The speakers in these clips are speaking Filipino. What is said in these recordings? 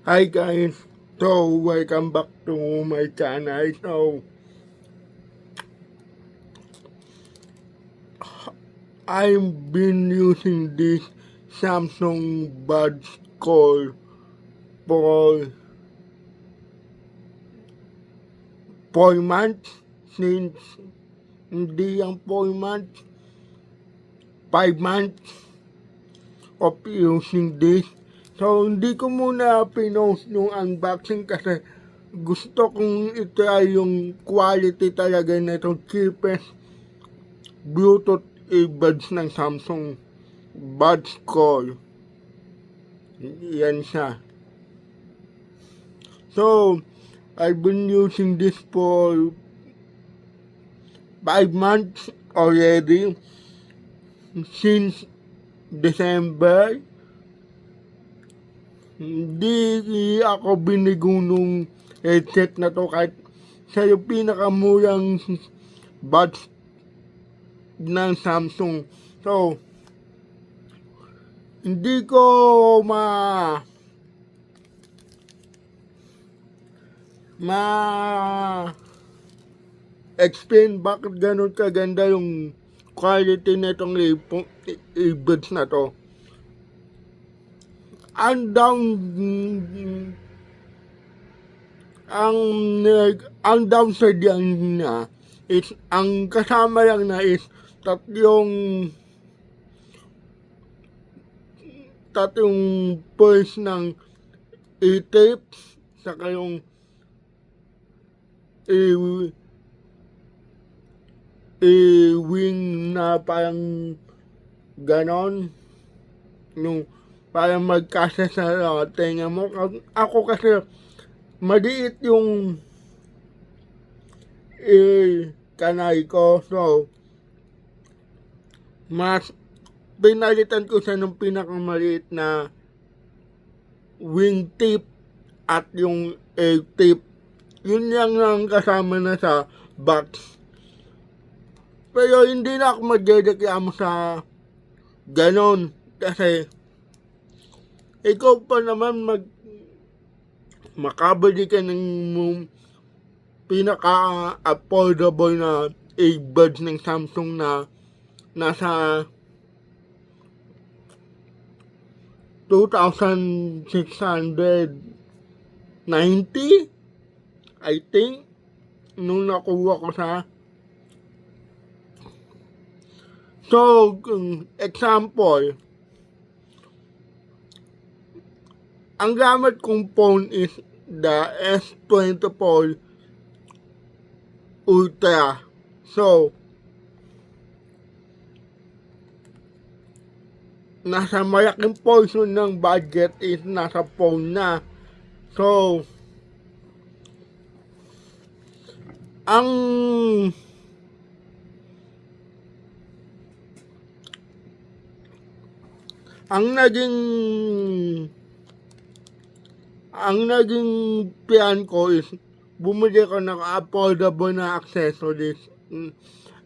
Hi guys, so welcome back to my channel. So I've been using this Samsung Buds Call for 4 months since hindi ang 4 months, 5 months of using this. So hindi ko muna pinost yung unboxing kasi gusto kong itry yung quality talaga na itong cheapest Bluetooth earbuds ng Samsung Buds Call. Yan siya. So, I've been using this for 5 months already. Since December, hindi ako binigo nung headset na to kahit sa yung pinakamurang buds ng Samsung. So, hindi ko explain bakit ganun kaganda yung quality nitong earbuds na to. Ang downside yan niya is ang kasama lang na is tatlong pulse ng e-tape saka yung wing na parang ganon yung parang magkasya sa tenga mo. Ako kasi maliit yung kanay ko, so mas pinalitan ko siya ng pinakamaliit na wing tip at yung tip. Yun lang ang kasama na sa box. Pero hindi na ako magdedeklamo sa ganon kasi ikaw pa naman makabili ka ng pinaka-affordable na earbuds ng Samsung na nasa 2,690 I think nung nakuha ko sa. So, example, ang gamit kong phone is the S24 Ultra. So, nasa malaking portion ng budget is nasa phone na. So, ang naging plan ko is bumili ko ng affordable na accessories.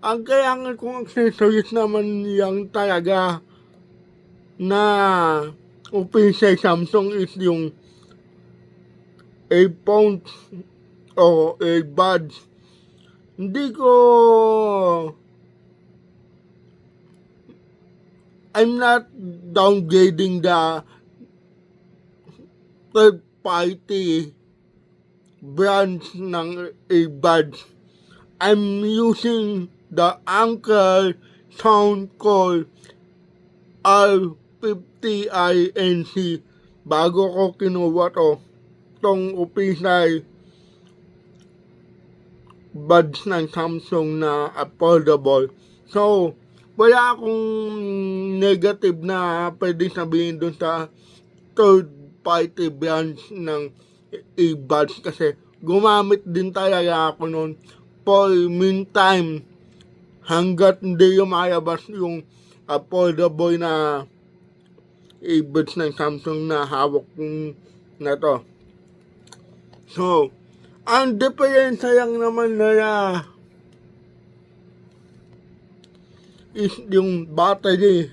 Ang kailangan kong accessories naman yang talaga na official Samsung is yung earphones o earbuds. Hindi ko I'm not downgrading the third party brands ng earbuds. I'm using the Anker Soundcore R50INC bago ko kinuha tong official buds ng Samsung na affordable. So, wala akong negative na pwede sabihin dun sa third party brands ng earbuds kasi gumamit din talaga ako nun for meantime hanggat hindi lumalabas yung affordable na earbuds ng Samsung na hawak na to. So, ang diferensya lang naman nila is yung battery.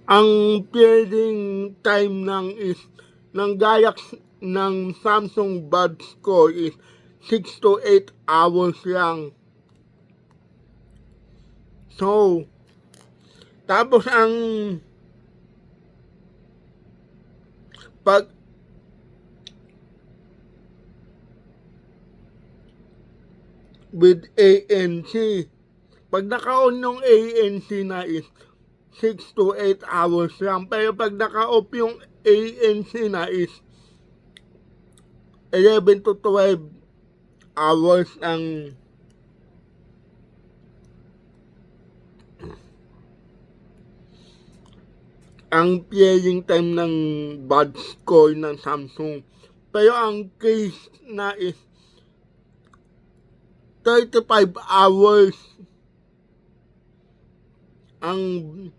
Ang pairing time ng Galaxy ng Samsung Buds ko is 6 to 8 hours lang. So, tapos ang pag with ANC, pag naka-on yung ANC na is 6 to 8 hours lang. Pero pag naka-off yung ANC na is 11 to 12 hours ang pairing time ng buds ko ng Samsung. Pero ang case na is 35 hours ang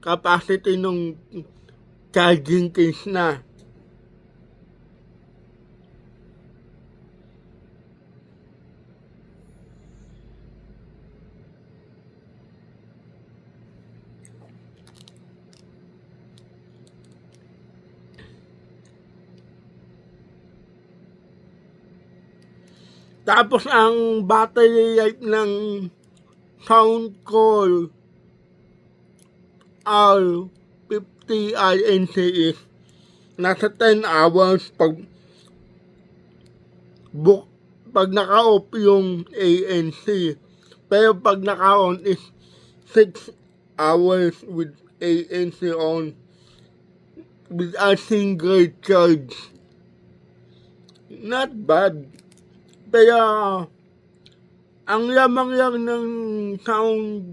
capacity ng charging case na. Tapos ang battery life ng sound call R50 INC is nasa 10 hours pag naka-off yung ANC. Pero pag naka-on is 6 hours with ANC on with a single charge. Not bad. Pero ang lamang lang ng sound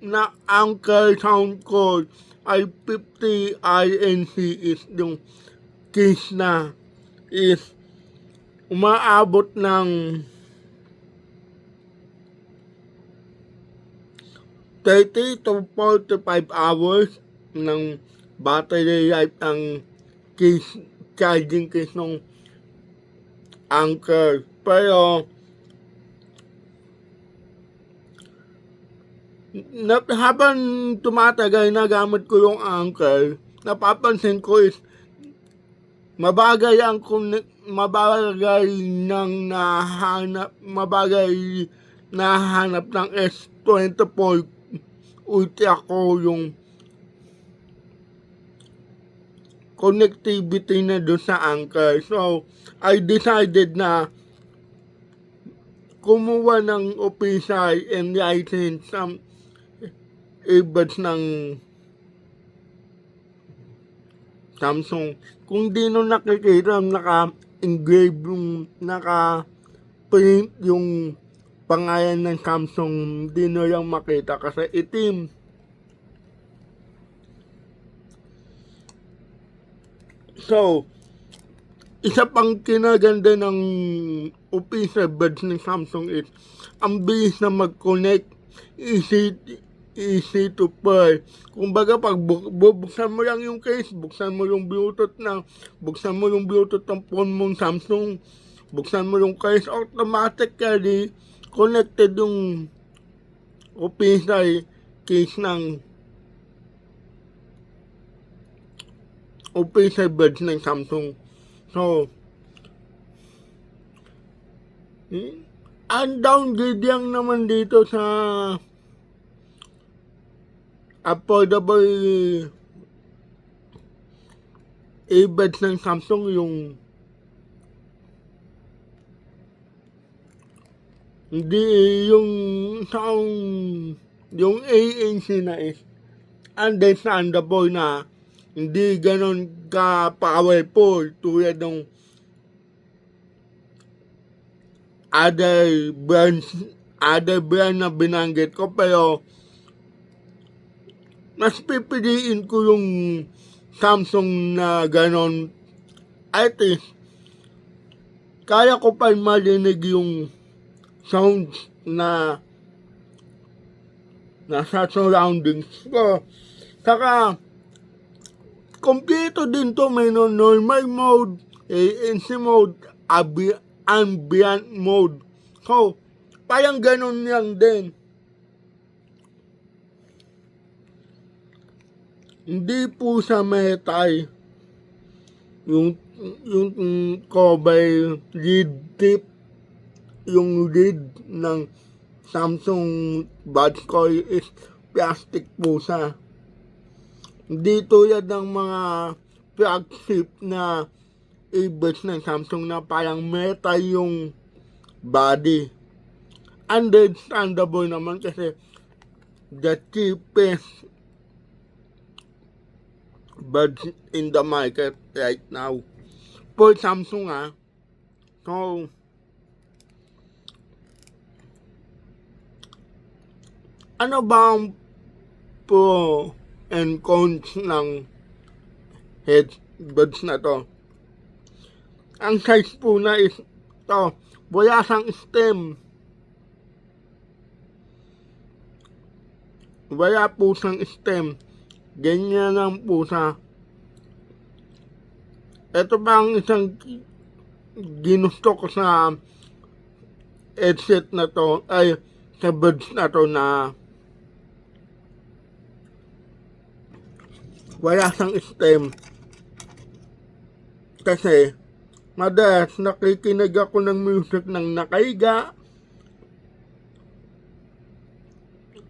na Anker sound call ay 50 INC is yung case na is umaabot ng 30 to 45 hours ng battery life ang case, charging case ng Anker. Pero habang tumatagal na gamit ko yung Anker, napapansin ko is mabagal nahanap ng S24 Ultra ko yung connectivity na doon sa Anker. So, I decided na kumuha ng official and license earbuds ng Samsung. Kung di nyo nakikita, naka-engrave yung, naka-print yung pangalan ng Samsung, di nyo lang makita kasi itim. So, isa pang kinaganda ng official buds ng Samsung is ang bilis na mag-connect, easy to pair. Kumbaga pag buksan mo lang yung case, buksan mo yung Bluetooth ng phone mong Samsung, buksan mo yung case, automatically connected yung official case ng official buds ng Samsung. So, ang downgrade lang naman dito sa affordable earbuds ng Samsung yung hindi yung ANC na is understandable na hindi ganon ka powerful tulad ng other brand na binanggit ko, pero mas pipiliin ko yung Samsung na ganon. At least kaya ko pa marinig yung sounds na nasa surroundings ko. Saka, kompleto din to, may normal mode, ANC mode, ambient mode. So, parang ganun lang din. Hindi po sa metal, yung cover lead tip, yung lead ng Samsung buds coil is plastic po siya. Hindi tulad ng mga flagship na earbuds ng Samsung na parang metal yung body. Understandable naman kasi the cheapest buds in the market right now for Samsung So, ano ba ang pro and cons ng headbuds na to? Ang size po na is to, wala siyang stem. Wala po siyang stem. Ganyan lang po siya. Ito ba ang isang ginusto ko sa headset na to, ay sa buds na to, na wala siyang stem. Kasi madalas nakikinig ako ng music ng nakahiga,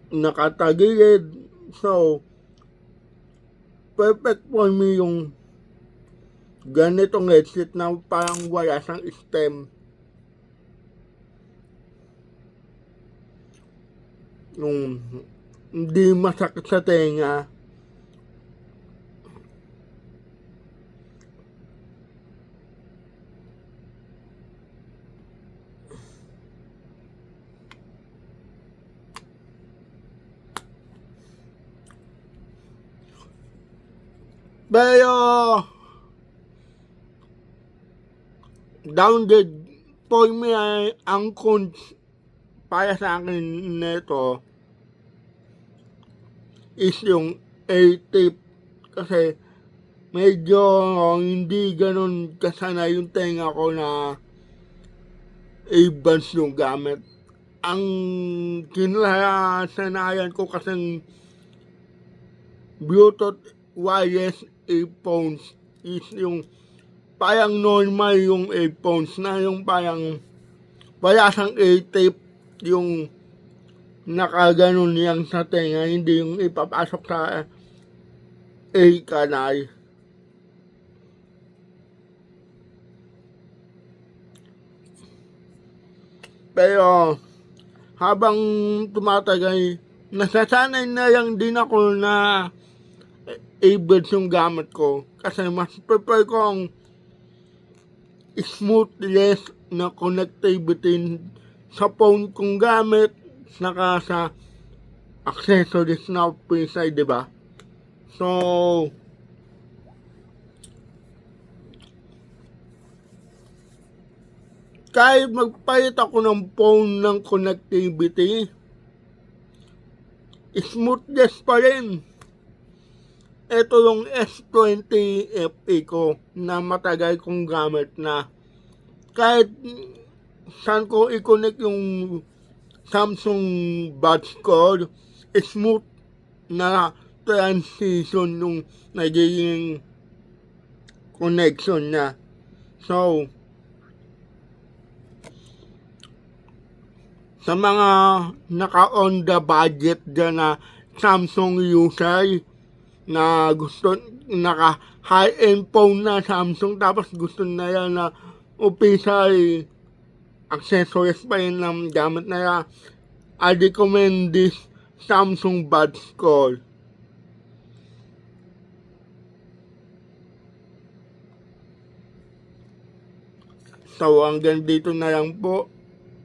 nakatagilid. So, perfect for me yung ganitong headset na parang wala siyang stem. Yung hindi masakit sa tenga. Pero downgrade for me ay ang cons para sa akin nito is yung A-tip. Kasi medyo hindi ganun kasanay yung tenga ko na earbuds yung gamit. Ang kinasanayan ko kasing Bluetooth wireless earphones is yung parang normal yung earphones na yung parang wala siyang A-tape, yung nakaganon yang sa tenga, hindi yung ipapasok sa A-canal. Pero habang tumatagal, nasasanay na lang din ako na earbuds yung gamit ko. Kasi mas prefer ko ang smoothness na connectivity sa phone kong gamit, saka sa accessories na PCI, diba? So, kahit magpalit ako ng phone ng connectivity, smoothness pa rin. Ito yung S20 FE ko na matagal kong gamit na kahit saan ko i-connect yung Samsung buds ko, smooth na transition nung nagiging connection niya. So, sa mga naka-on the budget dyan na Samsung user, na gusto, naka high-end phone na Samsung, tapos gusto na yan na official accessories pa yun ng gamit na yan, I recommend this Samsung buds ko. So, hanggang dito na lang po.